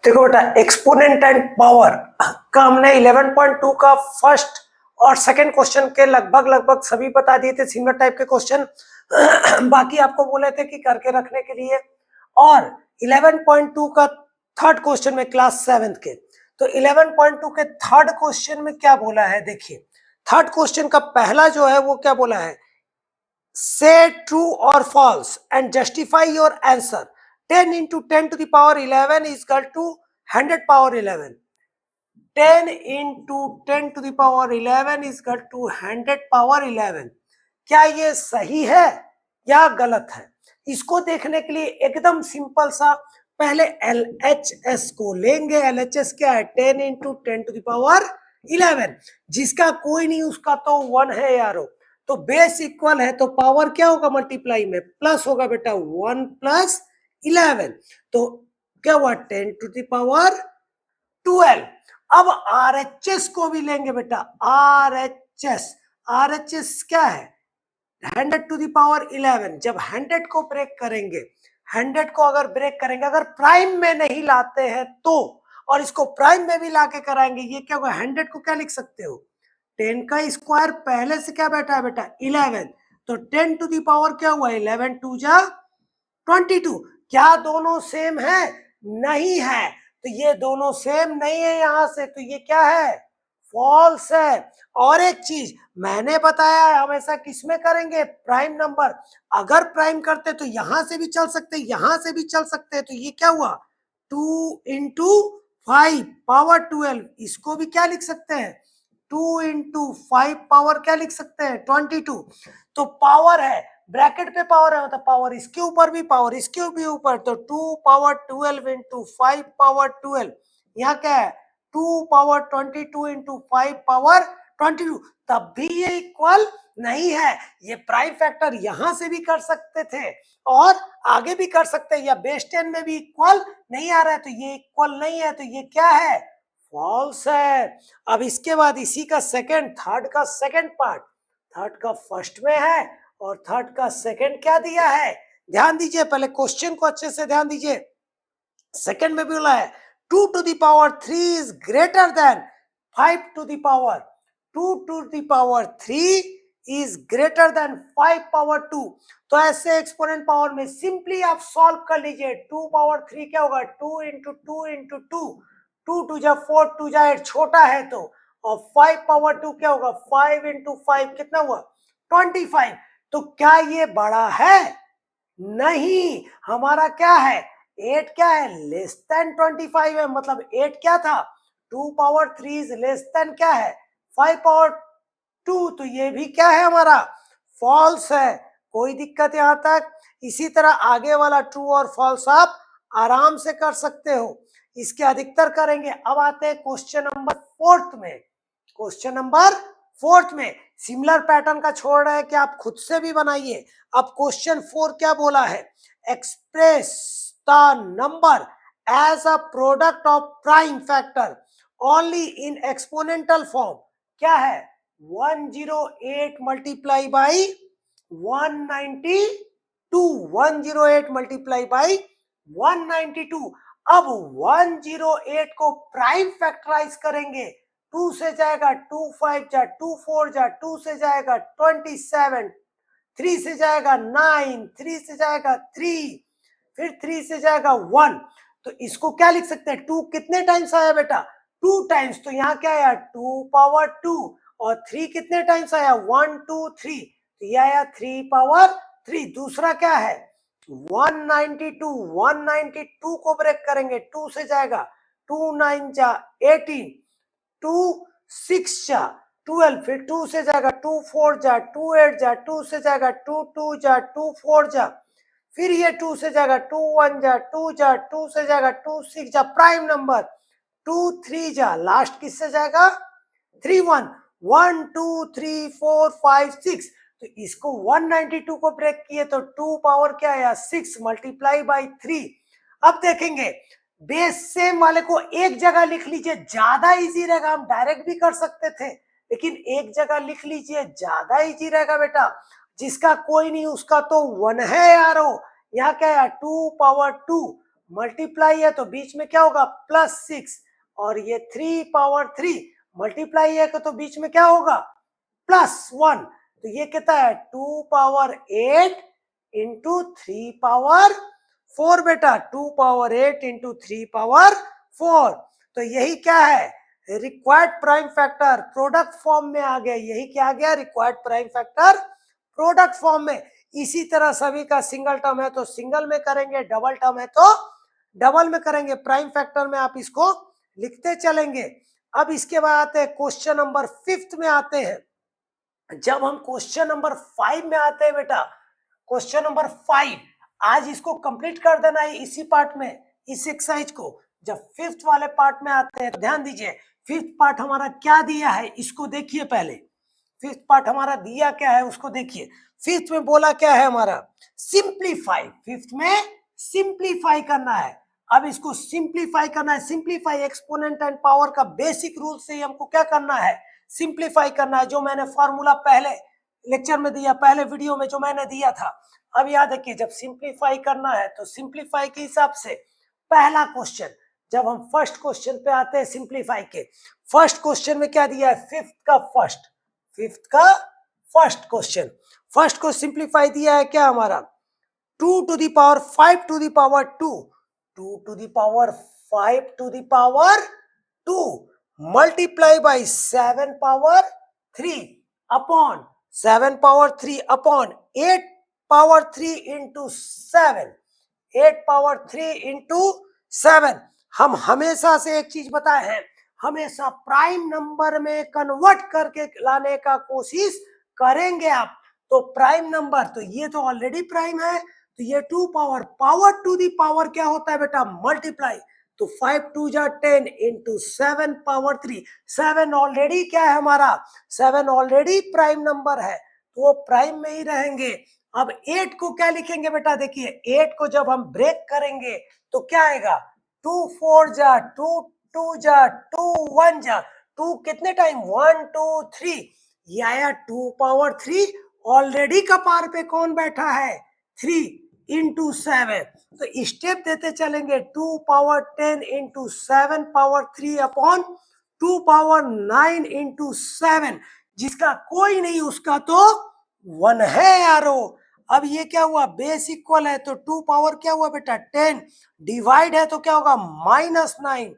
देखो बेटा, exponent and power का हमने 11.2 का फर्स्ट और सेकंड क्वेश्चन के लगभग सभी बता दिए थे, सिमिलर टाइप के क्वेश्चन। बाकी आपको बोले थे कि करके रखने के लिए। और 11.2 का थर्ड क्वेश्चन में क्लास 7 के, तो 11.2 के थर्ड क्वेश्चन में क्या बोला है, देखिए थर्ड क्वेश्चन का पहला जो है वो क्या बोला है, say true or false and justify your answer. 10 into 10 to the power 11 is equal to 100 power 11. 10 into 10 to the power 11 is equal to 100 power 11. क्या ये सही है या गलत है? इसको देखने के लिए एकदम सिंपल सा पहले LHS को लेंगे। LHS क्या है? 10 into 10 to the power 11। जिसका कोई नहीं उसका तो 1 है यारो। तो बेस इक्वल है तो पावर क्या होगा, मल्टीप्लाई में प्लस होगा बेटा, 1 प्लस 11। तो क्या हुआ, 10 टू द पावर 12। अब RHS को भी लेंगे बेटा, RHS क्या है, 100 टू द पावर 11। जब 100 को ब्रेक करेंगे, 100 को अगर ब्रेक करेंगे, अगर प्राइम में नहीं लाते हैं तो, और इसको प्राइम में भी लाके कराएंगे, ये क्या होगा, 100 को क्या लिख सकते हो, 10 का स्क्वायर पहले से क्या बैठा है बेटा, 11। तो 10 टू द पावर क्या हुआ, 11 टू जा 22। क्या दोनों सेम है? नहीं है। तो ये दोनों सेम नहीं है यहां से, तो ये क्या है, फॉल्स है। और एक चीज मैंने बताया है, हमेशा किसमें करेंगे, प्राइम नंबर। अगर प्राइम करते तो यहां से भी चल सकते, यहां से भी चल सकते। तो ये क्या हुआ, 2 इंटू 5 पावर 12। इसको भी क्या लिख सकते हैं, 2 इंटू 5 पावर क्या लिख सकते हैं, 22। तो पावर है, ब्रैकेट पे पावर है, मतलब पावर इसके ऊपर भी, पावर इसके भी ऊपर। तो 2 पावर 12 इंटू 5 पावर 12। यहाँ क्या है, 2 पावर 22 इंटू 5 पावर 22। तब भी ये इक्वल नहीं है। ये प्राइम फैक्टर यहां से भी कर सकते थे और आगे भी कर सकते हैं, या बेस 10 में भी इक्वल नहीं आ रहा है, तो ये इक्वल नहीं है। तो ये क्या है, फॉल्स है। अब इसके बाद इसी का सेकंड, थर्ड का सेकंड पार्ट, थर्ड का फर्स्ट में है और थर्ड का सेकंड क्या दिया है, ध्यान दीजिए, पहले क्वेश्चन को अच्छे से ध्यान दीजिए। सेकंड में भी बोला है 2 to the power 3 is greater than 5 to the power 2 to the power 3 is greater than 5 power 2। तो ऐसे एक्सपोनेंट पावर में सिंपली आप सॉल्व कर लीजिए। 2 पावर 3 क्या होगा, 2 इंटू 2 इंटू 2, 2 टू जा 4, 2 जा 8, छोटा है तो। और 5 पावर 2 क्या होगा, 5 इंटू 5 कितना हुआ, 25। तो क्या ये बड़ा है, नहीं। हमारा क्या है, 8 क्या है, लेस देन 25 है। मतलब 8 क्या था, 2 पावर 3 इज लेस देन क्या है, 5 पावर 2। तो ये भी क्या है हमारा, फॉल्स है। कोई दिक्कत यहां तक? इसी तरह आगे वाला ट्रू और फॉल्स आप आराम से कर सकते हो, इसके अधिकतर करेंगे। अब आते हैं क्वेश्चन नंबर 4 में। क्वेश्चन नंबर 4 में सिमिलर पैटर्न का छोड़ रहे हैं कि आप खुद से भी बनाइए। अब क्वेश्चन 4 क्या बोला है, express the number as a product of prime factor only in exponential form. क्या है, 108 मल्टीप्लाई बाई 192, 108 मल्टीप्लाई बाई 192। अब 108 को प्राइम फैक्टराइज करेंगे, 2 से जाएगा 2 5 जा 2 4 जा 2 से जाएगा 27, 3 से जाएगा 9, 3 से जाएगा 3, फिर 3 से जाएगा 1। तो इसको क्या लिख सकते हैं, 2 कितने टाइम्स आया बेटा, 2 टाइम्स। तो यहाँ क्या आया, 2 पावर 2। और 3 कितने टाइम्स आया, 1 2 3। तो ये आया 3 पावर 3। दूसरा क्या है, 192, 192 को ब्रेक करेंगे, 2 से जाएगा 2 9 जा 18, 2 6 जा 12, फिर 2 से जाएगा 2 4 जा 2 8 जा 2 से जाएगा 2 2 जा 2 4 जा, फिर ये 2 से जाएगा 2 1 जा 2 जा 2 से जाएगा 2 6 जा, प्राइम नंबर 2 3 जा, लास्ट किससे जाएगा 3 1 1 2 3 4 5 6। तो इसको 192 को ब्रेक किए तो 2 पावर क्या आया, 6 मल्टीप्लाई बाई 3। अब देखेंगे, बेस सेम वाले को एक जगह लिख लीजिए, ज्यादा इजी रहेगा। हम डायरेक्ट भी कर सकते थे, लेकिन एक जगह लिख लीजिए, ज्यादा इजी रहेगा बेटा। जिसका कोई नहीं उसका तो 1 है यारो। यहाँ क्या है, 2 पावर 2 मल्टीप्लाई है तो बीच में क्या होगा +6, और ये 3 पावर 3 मल्टीप्लाई है तो बीच में क्या होगा +1, तो ये कितना है 2 पावर 8 इंटू 3 पावर 4 बेटा, 2 पावर 8 इंटू 3 पावर 4। तो यही क्या है required prime factor product form में आ गया, यही क्या आ गया required prime factor product form में। इसी तरह सभी का सिंगल टर्म है तो सिंगल में करेंगे, डबल टर्म है तो डबल में करेंगे, प्राइम फैक्टर में आप इसको लिखते चलेंगे। अब इसके बाद आते हैं क्वेश्चन नंबर 5 में आते हैं। जब हम क्वेश्चन नंबर 5 में आते हैं बेटा, क्वेश्चन नंबर 5 आज इसको कंप्लीट कर देना है इसी पार्ट में, इस एक्सरसाइज को। जब 5th वाले पार्ट में आते हैं तो ध्यान दीजिए 5th पार्ट हमारा क्या दिया है इसको देखिए पहले। 5th पार्ट हमारा दिया क्या है उसको देखिए। 5th में बोला क्या है हमारा सिंप्लीफाई, 5th में सिंप्लीफाई करना है। अब इसको सिंप्लीफाई करना है, सिंप्लीफाई एक्सपोनेंट एंड पावर का बेसिक रूल से ही हमको क्या करना है सिंप्लीफाई करना है, जो मैंने फॉर्मूला पहले लेक्चर में दिया, पहले वीडियो में जो मैंने दिया था। अब याद रखिए जब सिंप्लीफाई करना है तो सिंप्लीफाई के हिसाब से पहला क्वेश्चन, जब हम फर्स्ट क्वेश्चन पे आते हैं सिंप्लीफाई के, फर्स्ट क्वेश्चन में क्या दिया है 5th का फर्स्ट क्वेश्चन, फर्स्ट को सिंप्लीफाई दिया है क्या हमारा 2 to the power 5 to the power 2, 2 to the power 5 to the power 2 multiply by 7 power 3 upon 7 power 3 upon 8 power 3 into 7, 8 power 3 into 7। हम हमेशा से एक चीज बताए हैं, हमेशा प्राइम नंबर में कन्वर्ट करके लाने का कोशिश करेंगे आप। तो प्राइम नंबर, तो ये तो ऑलरेडी प्राइम है, तो ये 2 पावर टू दी पावर क्या होता है बेटा मल्टीप्लाई, तो 5 2 जा 10 इंटू 7 पावर 3, 7 ऑलरेडी क्या है हमारा 7 ऑलरेडी प्राइम नंबर है तो वो प्राइम में ही रहेंगे। अब 8 को क्या लिखेंगे बेटा, देखिए 8 को जब हम ब्रेक करेंगे तो क्या आएगा 2 4 जा 2 2 जा 2 1 जा 2 कितने टाइम 1 2 3, ये आया 2 पावर 3, ऑलरेडी कपार पे कौन बैठा है 3 इंटू 7, तो स्टेप देते चलेंगे 2 power 10 into 7 power 3 upon 2 power 9 into 7, जिसका कोई नहीं उसका तो 1 है यारो। अब ये क्या हुआ बेस इक्वल है तो 2 पावर क्या हुआ बेटा 10, डिवाइड है तो क्या होगा -9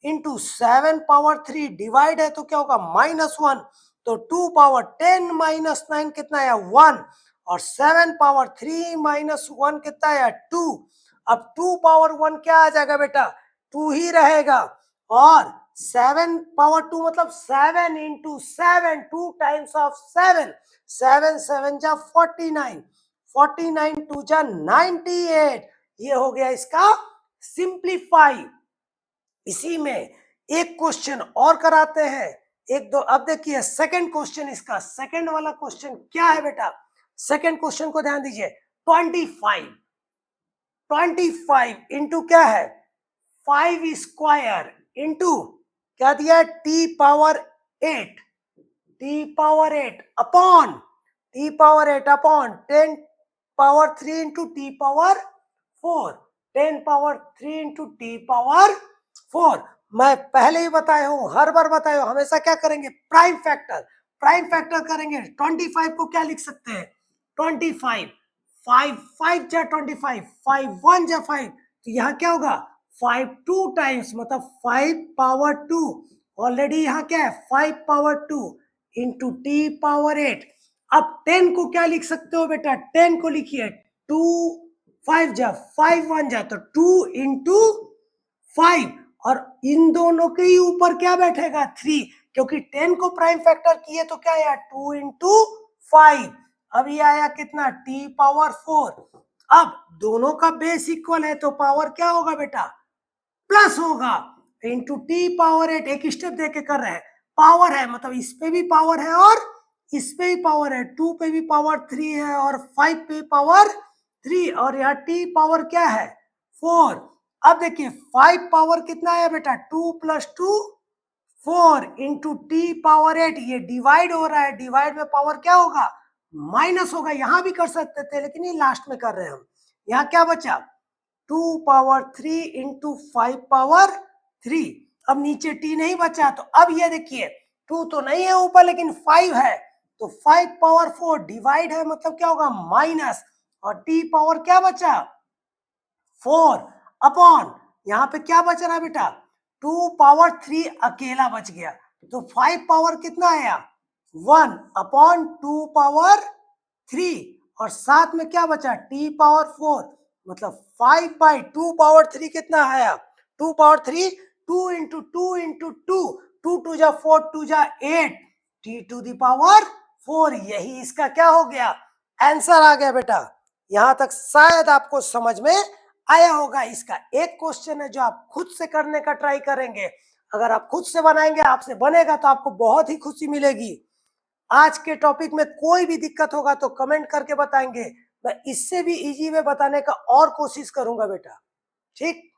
इंटू 7 पावर 3, डिवाइड है तो क्या होगा -1, तो 2 पावर 10 -9 कितना है 1, और 7 पावर 3 -1 कितना है 2। अब 2 पावर 1 क्या आ जाएगा बेटा 2 ही रहेगा, और 7 पावर 2 मतलब 7 इंटू 7, 2 टाइम्स ऑफ 7, 7 7 जा 49, 49 2 जा 98, ये हो गया इसका सिंप्लीफाई। इसी में एक क्वेश्चन और कराते हैं, एक दो। अब देखिए सेकंड क्वेश्चन, इसका सेकंड वाला क्वेश्चन क्या है बेटा, सेकंड क्वेश्चन को ध्यान दीजिए 25 इंटू क्या है 5 स्क्वायर इंटू क्या दिया है T power 8 upon 10 power 3 into T power 4, 10 power 3 into T power 4। मैं पहले ही बताया हूं, हर बार बताया हूं, हमेशा क्या करेंगे प्राइम फैक्टर करेंगे। 25 को क्या लिख सकते हैं 25, 5 5 जा 25, 5 1 जा 5, तो यहाँ क्या होगा 5 2 टाइम्स मतलब 5 पावर 2, ऑलरेडी यहाँ क्या है 5 पावर 2 इंटू टी पावर 8। अब 10 को क्या लिख सकते हो बेटा, 10 को लिखिए 2 5 जा 5 1 जा, तो 2 इंटू 5, और इन दोनों के ही ऊपर क्या बैठेगा 3, क्योंकि 10 को प्राइम फैक्टर किए तो क्या आया 2 इंटू 5, अब ये आया कितना टी पावर 4। अब दोनों का बेस इक्वल है तो पावर क्या होगा बेटा प्लस होगा, इंटू टी पावर 8, एक स्टेप देके कर रहे हैं, पावर है मतलब इस पे भी पावर है और इस पे भी पावर है, 2 पे भी पावर 3 है और 5 पे पावर 3, और यहाँ टी पावर क्या है 4। अब देखिए 5 पावर कितना है बेटा 2 + 2 4 इंटू टी पावर 8, ये डिवाइड हो रहा है, डिवाइड में पावर क्या होगा माइनस होगा, यहां भी कर सकते थे लेकिन ये लास्ट में कर रहे हैं हम। यहाँ क्या बचा 2 पावर 3 इंटू 5 पावर 3। अब नीचे t नहीं बचा, तो अब ये देखिए 2 तो नहीं है ऊपर लेकिन 5 है, तो 5 पावर 4 डिवाइड है, मतलब क्या होगा माइनस, और t पावर क्या बचा 4 अपॉन, यहाँ पे क्या बच रहा है बेटा 2 पावर 3 अकेला बच गया, तो 5 पावर कितना आया 1 अपॉन 2 पावर 3, और साथ में क्या बचा t पावर 4, मतलब 5 बाई 2 पावर 3 कितना आया 2 पावर 3, 2 इंटू 2 इंटू 2, 2 टू जा 4, 2 जा 8, t टू दी पावर 4। यही इसका क्या हो गया आंसर आ गया बेटा। यहां तक शायद आपको समझ में आया होगा। इसका एक क्वेश्चन है जो आप खुद से करने का ट्राई करेंगे, अगर आप खुद से बनाएंगे आपसे बनेगा तो आपको बहुत ही खुशी मिलेगी। आज के टॉपिक में कोई भी दिक्कत होगा तो कमेंट करके बताएंगे, मैं इससे भी इजी वे बताने का और कोशिश करूंगा बेटा, ठीक।